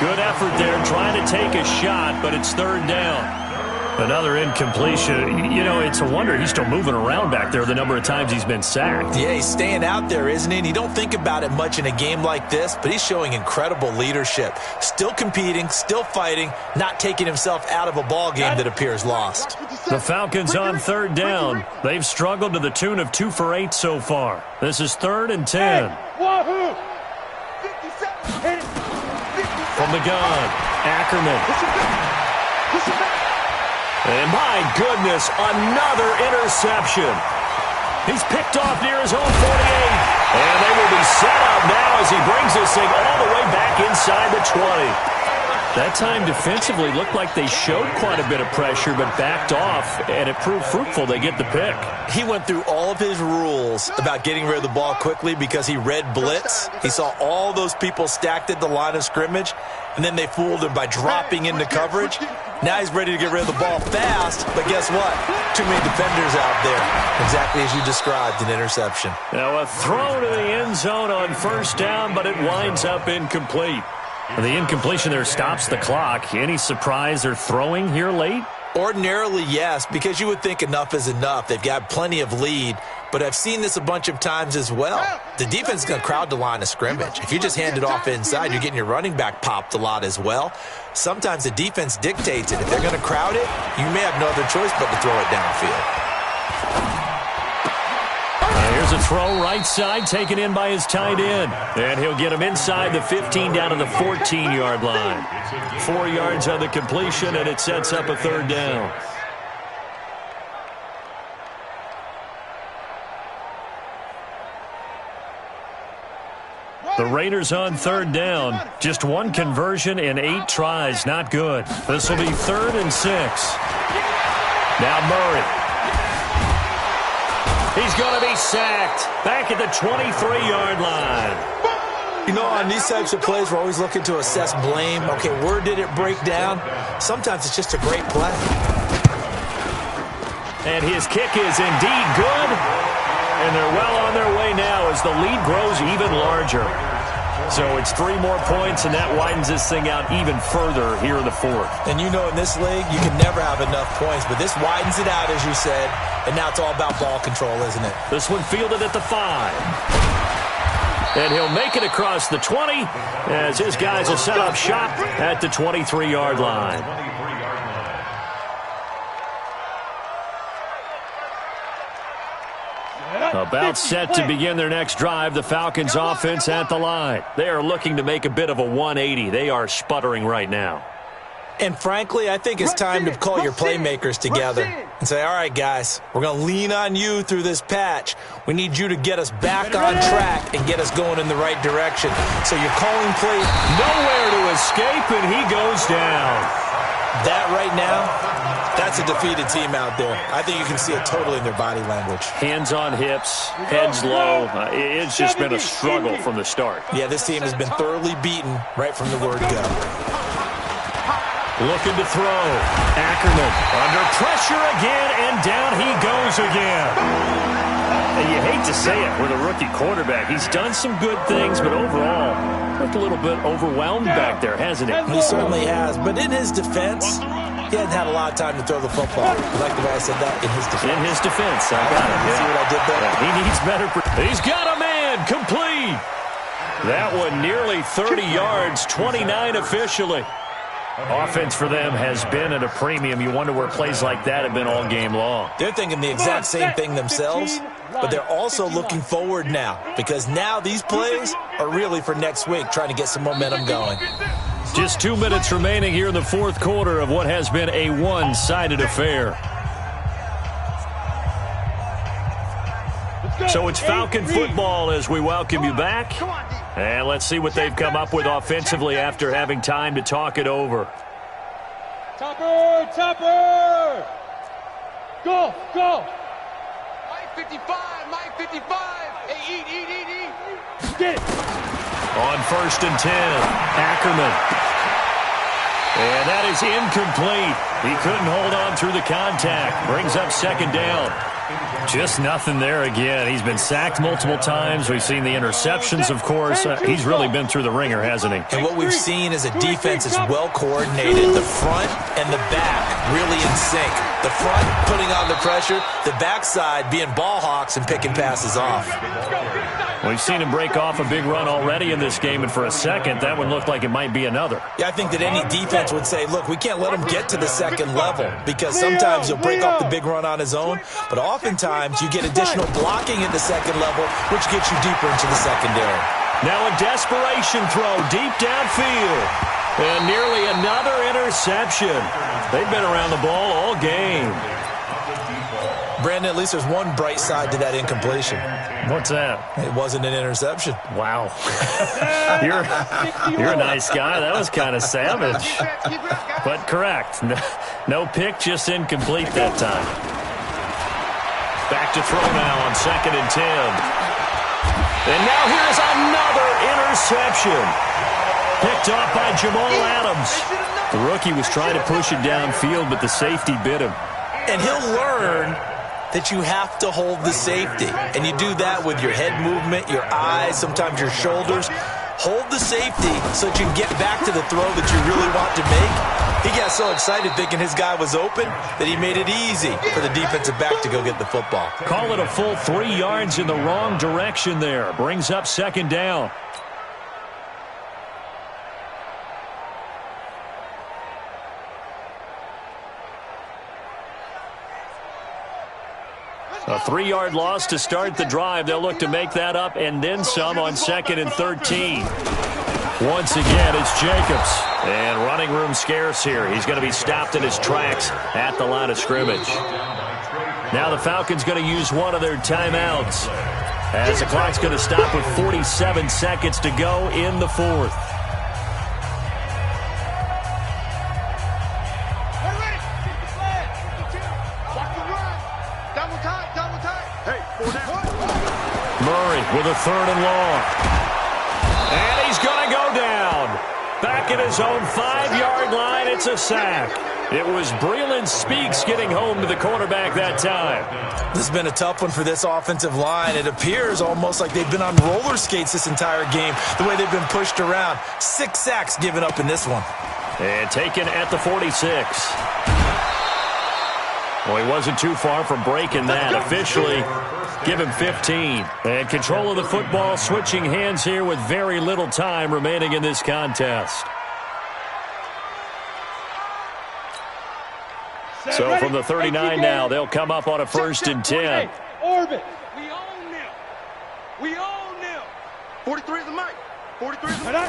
Good effort there trying to take a shot, but it's 3rd down. Another incompletion. You know, it's a wonder he's still moving around back there the number of times he's been sacked. Yeah, he's staying out there, isn't he? And you don't think about it much in a game like this, but he's showing incredible leadership. Still competing, still fighting, not taking himself out of a ball game that appears lost. The Falcons on 3rd down. They've struggled to the tune of 2 for 8 so far. This is 3rd and 10. Wahoo! 57. From the gun, Ackerman. And my goodness, another interception. He's picked off near his own 48. And they will be set up now as he brings this thing all the way back inside the 20. That time defensively looked like they showed quite a bit of pressure but backed off, and it proved fruitful. They get the pick. He went through all of his rules about getting rid of the ball quickly because he read blitz. He saw all those people stacked at the line of scrimmage, and then they fooled him by dropping into coverage. Now he's ready to get rid of the ball fast, but guess what? Too many defenders out there. Exactly as you described, an interception. Now a throw to the end zone on 1st down, but it winds up incomplete. The incompletion there stops the clock. Any surprise they're throwing here late? Ordinarily, yes, because you would think enough is enough. They've got plenty of lead, but I've seen this a bunch of times as well. The defense is going to crowd the line of scrimmage. If you just hand it off inside, you're getting your running back popped a lot as well. Sometimes the defense dictates it. If they're going to crowd it, you may have no other choice but to throw it downfield. Here's a throw right side taken in by his tight end. And he'll get him inside the 15 down to the 14-yard line. 4 yards on the completion, and it sets up a 3rd down. The Raiders on 3rd down. Just 1 conversion in 8 tries. Not good. This will be 3rd and 6. Now Murray. He's going to be sacked back at the 23-yard line. You know, on these types of plays, we're always looking to assess blame. Okay, where did it break down? Sometimes it's just a great play. And his kick is indeed good. And they're well on their way now as the lead grows even larger. So it's 3 more points, and that widens this thing out even further here in the 4th. And you know in this league, you can never have enough points, but this widens it out, as you said, and now it's all about ball control, isn't it? This one fielded at the 5. And he'll make it across the 20 as his guys will set up shop at the 23-yard line. About set to begin their next drive, the Falcons offense at the line. They are looking to make a bit of a 180. They are sputtering right now. And frankly, I think it's time to call your playmakers together and say, all right, guys, we're going to lean on you through this patch. We need you to get us back on track and get us going in the right direction. So you're calling plays. Nowhere to escape, and he goes down. That right now, that's a defeated team out there. I think you can see it totally in their body language. Hands on hips, heads low. It's just been a struggle from the start. Yeah, this team has been thoroughly beaten right from the word go. Looking to throw. Ackerman under pressure again, and down he goes again. And you hate to say it with a rookie quarterback. He's done some good things, but overall, looked a little bit overwhelmed back there, hasn't he? He certainly has, but in his defense, he hasn't had a lot of time to throw the football. I like the way I said that, in his defense. In his defense, I got it. See what I did there? Yeah, he needs better. He's got a man, complete. That one nearly 30 yards, 29 officially. Offense for them has been at a premium. You wonder where plays like that have been all game long. They're thinking the exact same thing themselves, but they're also looking forward now because now these plays are really for next week, trying to get some momentum going. Just 2 minutes remaining here in the fourth quarter of what has been a one-sided affair. So it's Falcon football as we welcome you back. And let's see what they've come up with offensively after having time to talk it over. Topper, topper! Go, go! Mike 55, Mike 55! Hey, eat! Get it! On 1st and 10, Ackerman. And that is incomplete. He couldn't hold on through the contact. Brings up 2nd down. Just nothing there again. He's been sacked multiple times. We've seen the interceptions, of course. He's really been through the ringer, hasn't he? And what we've seen is a defense that's well coordinated. The front and the back really in sync. The front putting on the pressure, the backside being ball hawks and picking passes off. We've seen him break off a big run already in this game, and for a second, that one looked like it might be another. Yeah, I think that any defense would say, look, we can't let him get to the second level because sometimes he'll break off the big run on his own, but oftentimes you get additional blocking at the second level, which gets you deeper into the secondary. Now a desperation throw deep downfield, and nearly another interception. They've been around the ball all game. Brandon, at least there's one bright side to that incompletion. What's that? It wasn't an interception. Wow. You're a nice guy. That was kind of savage. But correct. No pick, just incomplete that time. Back to throw now on 2nd and 10. And now here's another interception. Picked off by Jamal Adams. The rookie was trying to push it downfield, but the safety bit him. And he'll learn that you have to hold the safety. And you do that with your head movement, your eyes, sometimes your shoulders. Hold the safety so that you can get back to the throw that you really want to make. He got so excited thinking his guy was open that he made it easy for the defensive back to go get the football. Call it a full 3 yards in the wrong direction there. Brings up 2nd down. A 3-yard loss to start the drive. They'll look to make that up and then some on 2nd and 13. Once again, it's Jacobs. And running room scarce here. He's going to be stopped in his tracks at the line of scrimmage. Now the Falcons going to use one of their timeouts as the clock's going to stop with 47 seconds to go in the fourth. Murray with a 3rd and long. And he's going to go down. Back at his own 5-yard line, it's a sack. It was Breland Speaks getting home to the quarterback that time. This has been a tough one for this offensive line. It appears almost like they've been on roller skates this entire game, the way they've been pushed around. 6 sacks given up in this one. And taken at the 46. Well, he wasn't too far from breaking that. Officially, give him 15. And control of the football switching hands here with very little time remaining in this contest. So from the 39 now, they'll come up on a 1st and 10. Orbit. We own them. We own them. 43 is the mic. 43 is the mic.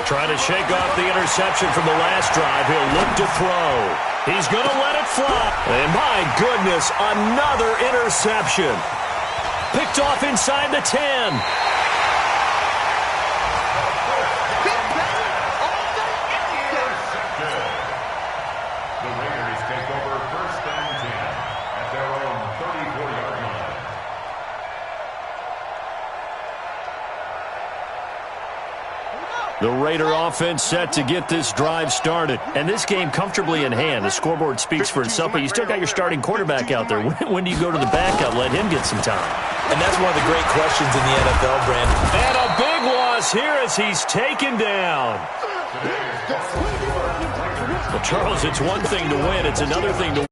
Trying to shake off the interception from the last drive. He'll look to throw. He's going to let it fly. And my goodness, another interception. Picked off inside the 10. The Raiders take over 1st and 10 at their own 34-yard line. The Raider offense set to get this drive started. And this game comfortably in hand. The scoreboard speaks for itself, but you still got your starting quarterback out there. When do you go to the backup? Let him get some time. And that's one of the great questions in the NFL, Brandon. And a big loss here as he's taken down. Well, Charles, it's one thing to win. It's another thing to